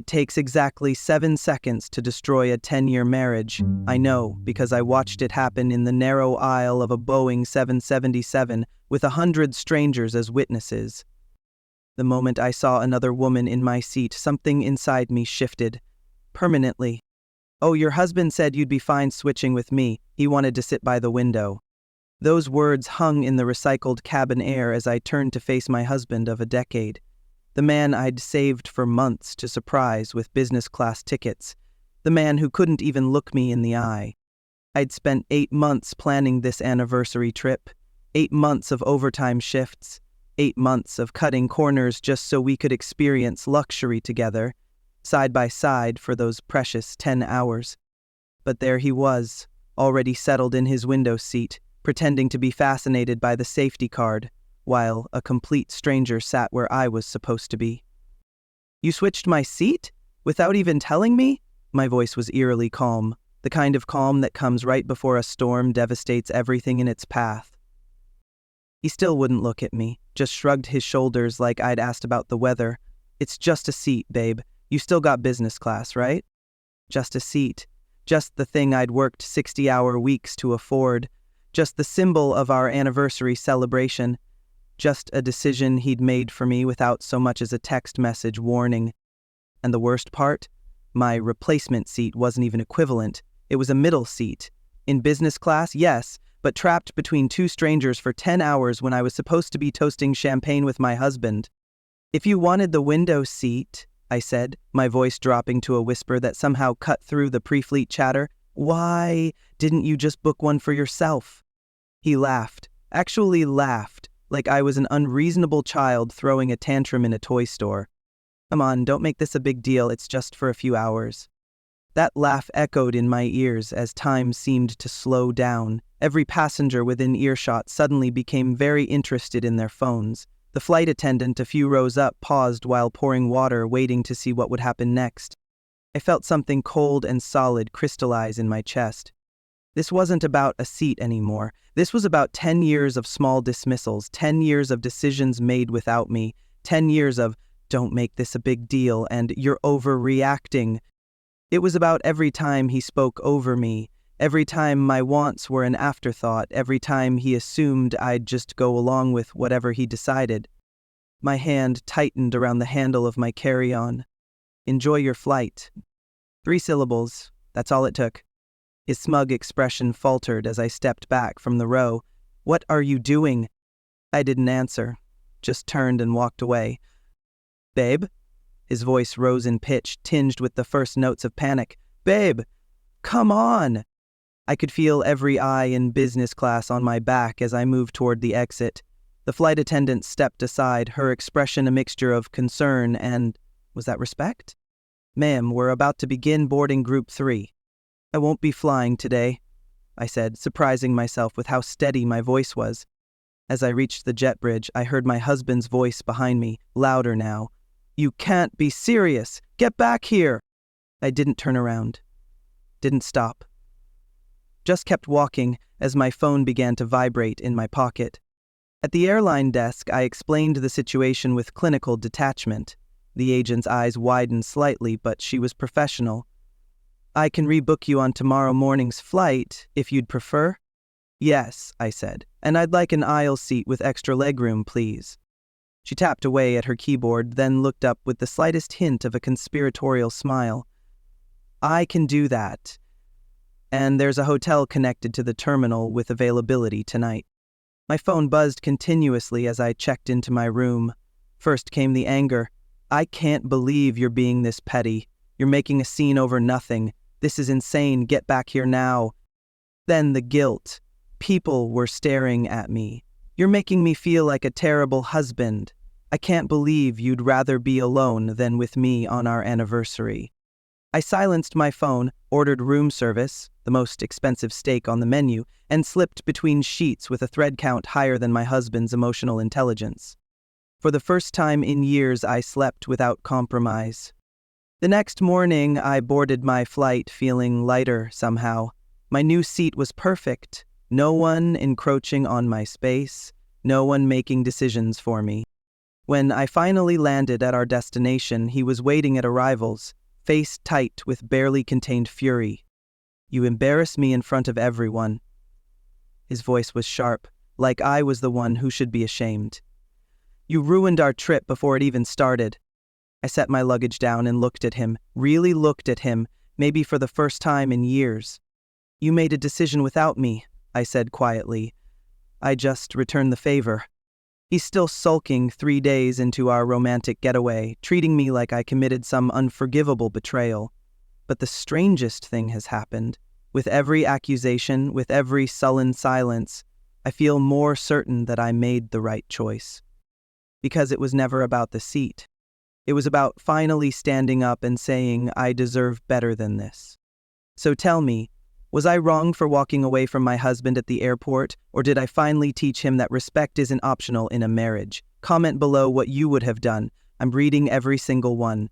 It takes exactly 7 seconds to destroy a 10-year marriage. I know, because I watched it happen in the narrow aisle of a Boeing 777 with 100 strangers as witnesses. The moment I saw another woman in my seat, something inside me shifted. Permanently. "Oh, your husband said you'd be fine switching with me. He wanted to sit by the window." Those words hung in the recycled cabin air as I turned to face my husband of a decade. The man I'd saved for months to surprise with business class tickets. The man who couldn't even look me in the eye. I'd spent 8 months planning this anniversary trip. 8 months of overtime shifts. 8 months of cutting corners just so we could experience luxury together, side by side for those precious 10 hours. But there he was, already settled in his window seat, pretending to be fascinated by the safety card, while a complete stranger sat where I was supposed to be. "You switched my seat? Without even telling me?" My voice was eerily calm, the kind of calm that comes right before a storm devastates everything in its path. He still wouldn't look at me, just shrugged his shoulders like I'd asked about the weather. "It's just a seat, babe. You still got business class, right?" Just a seat. Just the thing I'd worked 60-hour weeks to afford. Just the symbol of our anniversary celebration. Just a decision he'd made for me without so much as a text message warning. And the worst part? My replacement seat wasn't even equivalent. It was a middle seat. In business class, yes, but trapped between 2 strangers for 10 hours when I was supposed to be toasting champagne with my husband. "If you wanted the window seat," I said, my voice dropping to a whisper that somehow cut through the pre-fleet chatter, "why didn't you just book one for yourself?" He laughed, actually laughed, like I was an unreasonable child throwing a tantrum in a toy store. "Come on, don't make this a big deal, it's just for a few hours." That laugh echoed in my ears as time seemed to slow down. Every passenger within earshot suddenly became very interested in their phones. The flight attendant a few rows up paused while pouring water, waiting to see what would happen next. I felt something cold and solid crystallize in my chest. This wasn't about a seat anymore. This was about 10 years of small dismissals, 10 years of decisions made without me, 10 years of, "Don't make this a big deal," and "You're overreacting." It was about every time he spoke over me, every time my wants were an afterthought, every time he assumed I'd just go along with whatever he decided. My hand tightened around the handle of my carry-on. "Enjoy your flight." 3 syllables, that's all it took. His smug expression faltered as I stepped back from the row. "What are you doing?" I didn't answer, just turned and walked away. "Babe?" His voice rose in pitch, tinged with the first notes of panic. "Babe, come on!" I could feel every eye in business class on my back as I moved toward the exit. The flight attendant stepped aside, her expression a mixture of concern and, was that respect? "Ma'am, we're about to begin boarding Group 3. "I won't be flying today," I said, surprising myself with how steady my voice was. As I reached the jet bridge, I heard my husband's voice behind me, louder now. "You can't be serious! Get back here!" I didn't turn around. Didn't stop. Just kept walking as my phone began to vibrate in my pocket. At the airline desk, I explained the situation with clinical detachment. The agent's eyes widened slightly, but she was professional. "I can rebook you on tomorrow morning's flight, if you'd prefer." "Yes," I said, "and I'd like an aisle seat with extra legroom, please." She tapped away at her keyboard, then looked up with the slightest hint of a conspiratorial smile. "I can do that. And there's a hotel connected to the terminal with availability tonight." My phone buzzed continuously as I checked into my room. First came the anger. "I can't believe you're being this petty. You're making a scene over nothing. This is insane. Get back here now." Then the guilt. People were staring at me. "You're making me feel like a terrible husband. I can't believe you'd rather be alone than with me on our anniversary." I silenced my phone, ordered room service, the most expensive steak on the menu, and slipped between sheets with a thread count higher than my husband's emotional intelligence. For the first time in years, I slept without compromise. The next morning, I boarded my flight feeling lighter somehow. My new seat was perfect. No one encroaching on my space. No one making decisions for me. When I finally landed at our destination, he was waiting at arrivals, face tight with barely contained fury. "You embarrass me in front of everyone." His voice was sharp, like I was the one who should be ashamed. "You ruined our trip before it even started." I set my luggage down and looked at him, really looked at him, maybe for the first time in years. "You made a decision without me," I said quietly. "I just returned the favor." He's still sulking 3 days into our romantic getaway, treating me like I committed some unforgivable betrayal. But the strangest thing has happened. With every accusation, with every sullen silence, I feel more certain that I made the right choice. Because it was never about the seat. It was about finally standing up and saying, I deserve better than this. So tell me, was I wrong for walking away from my husband at the airport, or did I finally teach him that respect isn't optional in a marriage? Comment below what you would have done. I'm reading every single one.